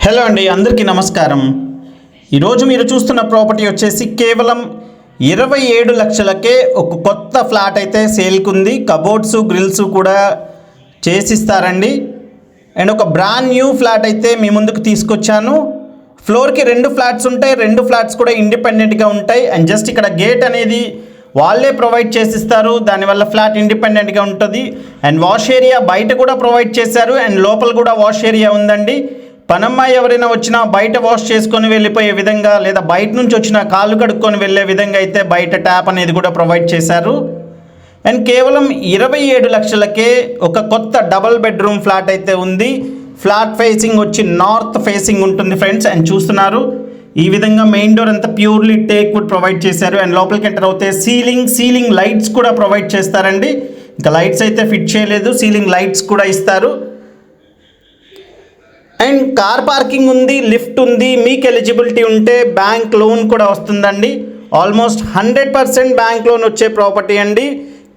Hello అండి, అందరికీ నమస్కారం. ఈరోజు మీరు చూస్తున్న ప్రాపర్టీ వచ్చేసి కేవలం 27 లక్షలకే ఒక కొత్త ఫ్లాట్ అయితే సేల్కి ఉంది. కబోర్డ్స్ గ్రిల్స్ కూడా చేసిస్తారండి. అండ్ ఒక బ్రాండ్ న్యూ ఫ్లాట్ అయితే మీ ముందుకు తీసుకొచ్చాను. ఫ్లోర్కి 2 ఫ్లాట్స్ ఉంటాయి. 2 ఫ్లాట్స్ కూడా ఇండిపెండెంట్గా ఉంటాయి. అండ్ జస్ట్ ఇక్కడ గేట్ అనేది వాళ్ళే ప్రొవైడ్ చేసిస్తారు. దానివల్ల ఫ్లాట్ ఇండిపెండెంట్గా ఉంటుంది. అండ్ వాష్ ఏరియా బయట కూడా ప్రొవైడ్ చేశారు. అండ్ లోపల కూడా వాష్ ఏరియా ఉందండి. పనమ్మాయి ఎవరైనా వచ్చినా బయట వాష్ చేసుకొని వెళ్ళిపోయే విధంగా, లేదా బయట నుంచి వచ్చిన కాళ్ళు కడుక్కొని వెళ్ళే విధంగా అయితే బయట ట్యాప్ అనేది కూడా ప్రొవైడ్ చేశారు. అండ్ కేవలం 27 లక్షలకే ఒక కొత్త డబల్ బెడ్రూమ్ ఫ్లాట్ అయితే ఉంది. ఫ్లాట్ ఫేసింగ్ వచ్చి నార్త్ ఫేసింగ్ ఉంటుంది ఫ్రెండ్స్. అండ్ చూస్తున్నారు, ఈ విధంగా మెయిన్ డోర్ అంతా ప్యూర్లీ టేక్ వుడ్ ప్రొవైడ్ చేశారు. అండ్ లోపలికి ఎంటర్ అవుతే సీలింగ్ లైట్స్ కూడా ప్రొవైడ్ చేస్తారండి. ఇంకా లైట్స్ అయితే ఫిట్ చేయలేదు, సీలింగ్ లైట్స్ కూడా ఇస్తారు. అండ్ కార్ పార్కింగ్ ఉంది, లిఫ్ట్ ఉంది. మీకు ఎలిజిబిలిటీ ఉంటే బ్యాంక్ లోన్ కూడా వస్తుందండి. ఆల్మోస్ట్ 100% బ్యాంక్ లోన్ వచ్చే ప్రాపర్టీ అండి.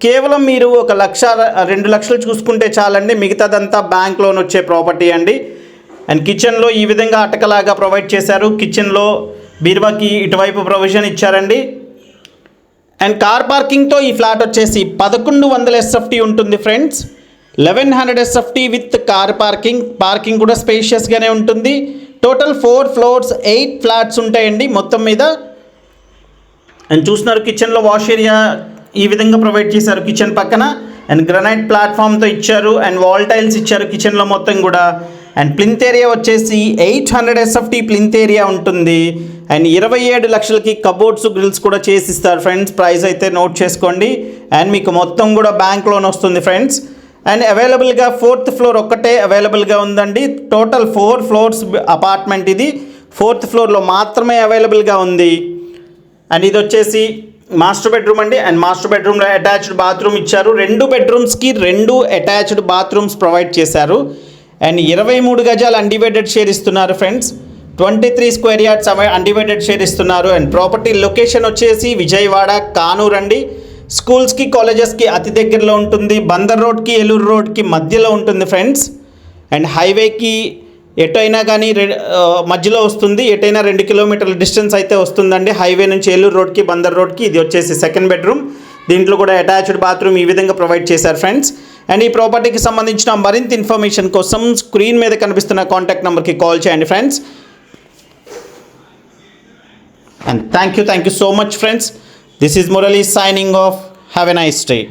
కేవలం మీరు 1 లక్ష 2 లక్షలు చూసుకుంటే చాలండి, మిగతాదంతా బ్యాంక్ లోన్ వచ్చే ప్రాపర్టీ అండి. అండ్ కిచెన్లో ఈ విధంగా అటకలాగా ప్రొవైడ్ చేశారు. కిచెన్లో బీరువాకి ఇటువైపు ప్రొవిజన్ ఇచ్చారండి. అండ్ కార్ పార్కింగ్తో ఈ ఫ్లాట్ వచ్చేసి 1100 SFT ఉంటుంది friends. 1100 SFT with car parking కూడా స్పేషియస్గానే ఉంటుంది. టోటల్ 4 ఫ్లోర్స్ 8 ఫ్లాట్స్ ఉంటాయండి మొత్తం మీద. అండ్ చూస్తున్నారు, కిచెన్లో వాష్ ఏరియా ఈ విధంగా ప్రొవైడ్ చేశారు కిచెన్ పక్కన. అండ్ గ్రనైట్ ప్లాట్ఫామ్తో ఇచ్చారు. అండ్ వాల్ టైల్స్ ఇచ్చారు కిచెన్లో మొత్తం కూడా. అండ్ ప్లింత్ ఏరియా వచ్చేసి 800 SFT ప్లింత్ ఏరియా ఉంటుంది. అండ్ 27 లక్షలకి కబోర్డ్స్ గ్రిల్స్ కూడా చేసిస్తారు ఫ్రెండ్స్. ప్రైస్ అయితే నోట్ చేసుకోండి. అండ్ మీకు మొత్తం కూడా బ్యాంక్ లోన్ వస్తుంది ఫ్రెండ్స్. అండ్ అవైలబుల్గా 4th ఫ్లోర్ ఒక్కటే అవైలబుల్గా ఉందండి. టోటల్ 4 ఫ్లోర్స్ అపార్ట్మెంట్ ఇది. 4th ఫ్లోర్లో మాత్రమే అవైలబుల్గా ఉంది. అండ్ ఇది వచ్చేసి మాస్టర్ బెడ్రూమ్ అండి. అండ్ మాస్టర్ బెడ్రూమ్లో అటాచ్డ్ బాత్రూమ్ ఇచ్చారు. 2 బెడ్రూమ్స్కి 2 అటాచ్డ్ బాత్రూమ్స్ ప్రొవైడ్ చేశారు. అండ్ 23 గజాలు అన్డివైడెడ్ షేర్ ఇస్తున్నారు friends. 23 square yards undivided share ఇస్తున్నారు. అండ్ ప్రాపర్టీ లొకేషన్ వచ్చేసి విజయవాడ, కానూరు అండి. స్కూల్స్కి కాలేజెస్కి అతి దగ్గరలో ఉంటుంది. బందర్ రోడ్కి ఏలూరు రోడ్కి మధ్యలో ఉంటుంది ఫ్రెండ్స్. అండ్ హైవేకి ఎటైనా కానీ మధ్యలో వస్తుంది. ఎటైనా 2 కిలోమీటర్ల డిస్టెన్స్ అయితే వస్తుందండి హైవే నుంచి ఏలూరు రోడ్కి, బందర్ రోడ్కి. ఇది వచ్చేసి 2nd బెడ్రూమ్. దీంట్లో కూడా అటాచ్డ్ బాత్రూమ్ ఈ విధంగా ప్రొవైడ్ చేశారు ఫ్రెండ్స్. అండ్ ఈ ప్రాపర్టీకి సంబంధించిన మరింత ఇన్ఫర్మేషన్ కోసం స్క్రీన్ మీద కనిపిస్తున్న కాంటాక్ట్ నెంబర్కి కాల్ చేయండి friends. And thank you so much friends. This is Murali signing off. Have a nice day.